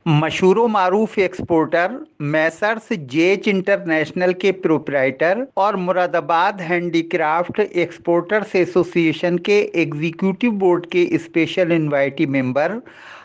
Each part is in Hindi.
मशहूर मारूफ एक्सपोर्टर मैसर्स जेच इंटरनेशनल के प्रोप्राइटर और मुरादाबाद हैंडीक्राफ्ट एक्सपोर्टर्स एसोसिएशन के एग्जीक्यूटिव बोर्ड के special invitee member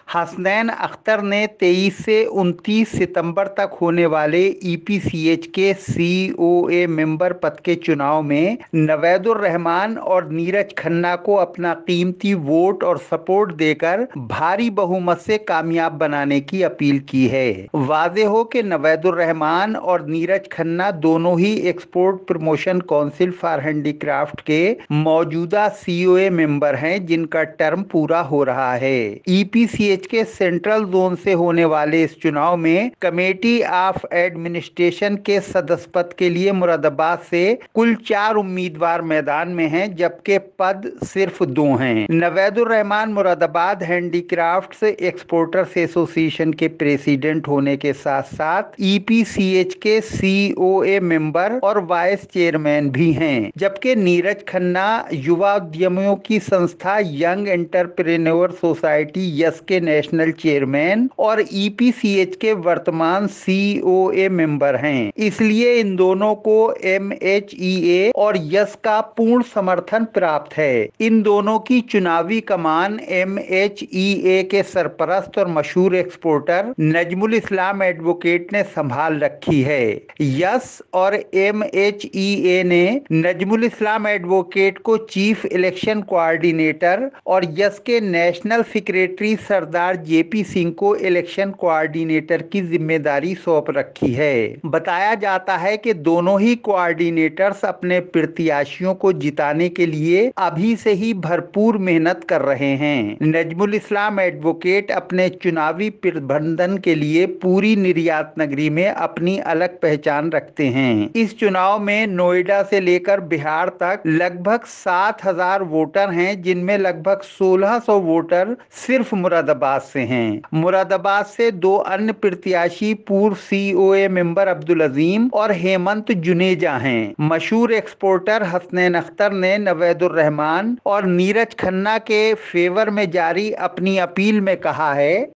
Hasnain Akhtar ने 23 से 29 सितंबर तक होने वाले ईपीसीएच के सीओए मेंबर पद के चुनाव में नवेदुर रहमान और नीरज खन्ना को अपना कीमती वोट और सपोर्ट देकर भारी बहुमत से कामयाब बनाने की अपील की है। वाज़े हो कि नवेदुर रहमान और नीरज खन्ना दोनों ही export promotion council for handicraft के मौजूदा सीओए मेंबर हैं जिनका टर्म पूरा हो रहा है। ईपीसीएच के सेंट्रल जोन से होने वाले इस चुनाव में कमेटी ऑफ एडमिनिस्ट्रेशन के सदस्य पद के लिए मुरादाबाद से कुल 4 उम्मीदवार मैदान में हैं, जबकि पद सिर्फ 2 हैं। Navedur Rehman Moradabad handicrafts exporters association के प्रेसिडेंट होने के साथ साथ ईपीसीएच के सीओए मेंबर और वाइस चेयरमैन भी हैं, जबकि नीरज खन्ना युवा उद्यमियों की संस्था यंग एंटरप्रेन्योर सोसाइटी यस के नेशनल चेयरमैन और ईपीसीएच के वर्तमान सीओए मेंबर हैं। इसलिए इन दोनों को एमएचईए और यस का पूर्ण समर्थन प्राप्त है। इन दोनों की चुनावी कमान एमएचईए के सरपरस्त और मशहूर एक्सपोर्टर नजमुल इस्लाम एडवोकेट ने संभाल रखी है। यस और एमएचईए ने नजमुल इस्लाम एडवोकेट को चीफ इलेक्शन कोऑर्डिनेटर और यस के नेशनल सेक्रेटरी सरदार जेपी सिंह को इलेक्शन कोऑर्डिनेटर की जिम्मेदारी सौंप रखी है। बताया जाता है कि दोनों ही कोऑर्डिनेटर्स अपने प्रत्याशियों को जिताने के लिए अभी से ही भरपूर मेहनत कर रहे हैं। नजमुल इस्लाम एडवोकेट अपने चुनावी प्रबंधन के लिए पूरी निर्यात नगरी में अपनी अलग पहचान रखते हैं। इस चुनाव में नोएडा से लेकर बिहार तक लगभग 7,000 वोटर हैं, जिनमें लगभग 1,600 वोटर सिर्फ मुरादाबाद से हैं। मुरादाबाद से 2 अन्य प्रत्याशी पूर्व सीओए मेंबर अब्दुल अजीम और हेमंत जुनेजा हैं। मशहूर एक्सपोर्टर हसनैन अख्तर ने नवेदुर रहमान और नीरज खन्ना के फेवर में जारी अपनी अपील में कहा है,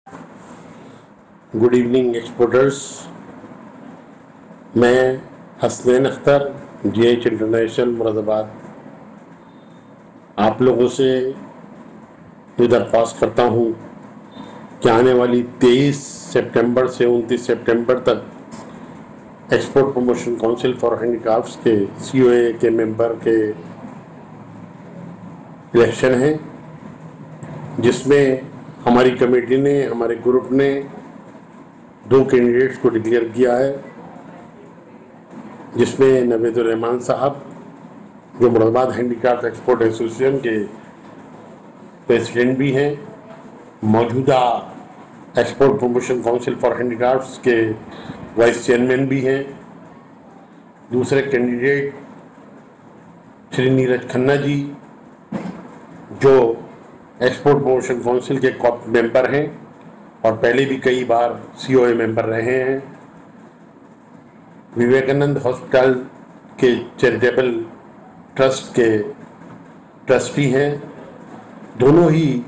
गुड इवनिंग एक्सपोर्टर्स। मैं हसनैन अख्तर जेएच इंटरनेशनल मुरादाबाद आप लोगों से ये दरख्वास्त करता हूँ कि आने वाली 23 सितंबर से 29 सितंबर तक export promotion council for handicrafts के सीओए के मेंबर के इलेक्शन हैं, जिसमें हमारी कमेटी ने, हमारे ग्रुप ने 2 कैंडिडेट्स को डिक्लेयर किया है, जिसमें नवेदुर रहमान साहब जो मुरादाबाद हैंडीक्राफ्ट एक्सपोर्ट एसोसिएशन के प्रेसिडेंट भी हैं, मौजूदा export promotion council for handicrafts के वाइस चेयरमैन भी हैं। दूसरे कैंडिडेट श्री नीरज खन्ना जी जो एक्सपोर्ट प्रमोशन काउंसिल के मेंबर हैं और पहले भी कई बार सीओए मेंबर रहे हैं। विवेकानंद हॉस्पिटल के चैरिटेबल ट्रस्ट के ट्रस्टी हैं। दोनों ही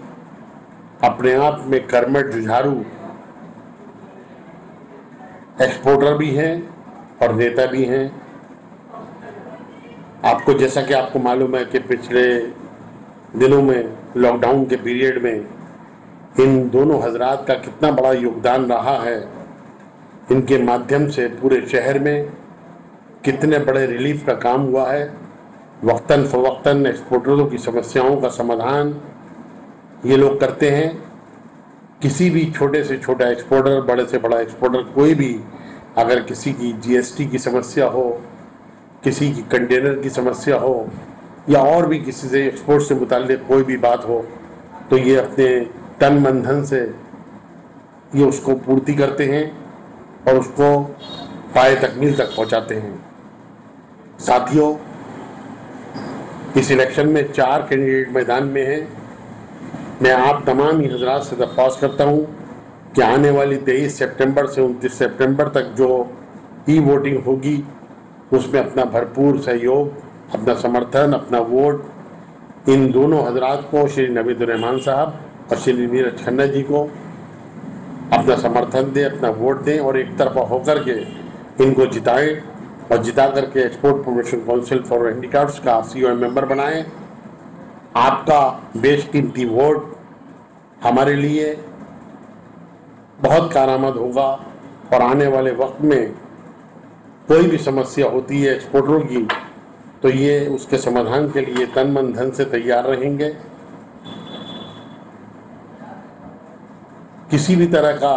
अपने आप में कर्मठ जुझारू एक्सपोर्टर भी हैं और नेता भी हैं। आपको जैसा कि आपको मालूम है कि पिछले दिनों में लॉकडाउन के पीरियड में इन दोनों हजरात का कितना बड़ा योगदान रहा है। इनके माध्यम से पूरे शहर में कितने बड़े रिलीफ का काम हुआ है। वक्तन फवक्तन एक्सपोर्टरों की समस्याओं का समाधान ये लोग करते हैं। किसी भी छोटे से छोटा एक्सपोर्टर, बड़े से बड़ा एक्सपोर्टर, कोई भी अगर किसी की जीएसटी की समस्या हो, किसी की कंटेनर की समस्या हो या और भी किसी से एक्सपोर्ट से मुताल्लिक कोई भी बात हो, तो ये अपने तन मन धन से ये उसको पूर्ति करते हैं और उसको पाए तकमील तक पहुंचाते हैं। साथियों, इस इलेक्शन में 4 कैंडिडेट मैदान में हैं। मैं आप तमाम ही हजरात से दरख्वास्त करता हूँ कि आने वाली 23 सितंबर से 29 सितंबर तक जो ई वोटिंग होगी उसमें अपना भरपूर सहयोग, अपना समर्थन, अपना वोट इन दोनों हजरात को, श्री नवेदुर रहमान साहब और श्री नीरज खन्ना जी को अपना समर्थन दें, अपना वोट दें और एक तरफा होकर के इनको जिताएं और जिता करके export promotion council for handicrafts का सीईओ मेंबर बनाएं। आपका बेशकीमती वोट हमारे लिए बहुत कारआमद होगा और आने वाले वक्त में कोई भी समस्या होती है एक्सपोर्टरों की तो ये उसके समाधान के लिए तन मन धन से तैयार रहेंगे। किसी भी तरह का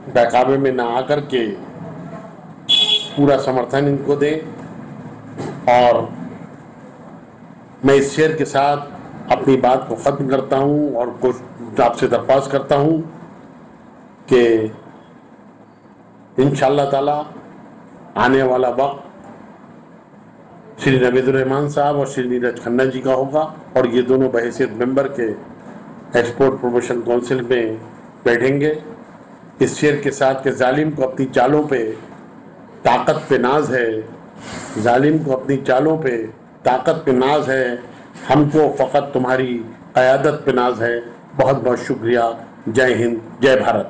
बहकावे में ना आकर के पूरा समर्थन इनको दें और मैं इस शेयर के साथ अपनी बात को ख़त्म करता हूं और कुछ आपसे दरख्वास्त करता हूं कि इंशाअल्लाह ताला आने वाला वक्त श्री नवीदुर रहमान साहब और श्री नीरज खन्ना जी का होगा और ये दोनों बहैसियत मेंबर के एक्सपोर्ट प्रमोशन काउंसिल में बैठेंगे। इस शेर के साथ के जालिम को अपनी चालों पे ताकत पे नाज है, जालिम को अपनी चालों पे ताकत पे नाज है, हमको फ़कत तुम्हारी क़यादत पे नाज है। बहुत बहुत शुक्रिया। जय हिंद, जय भारत।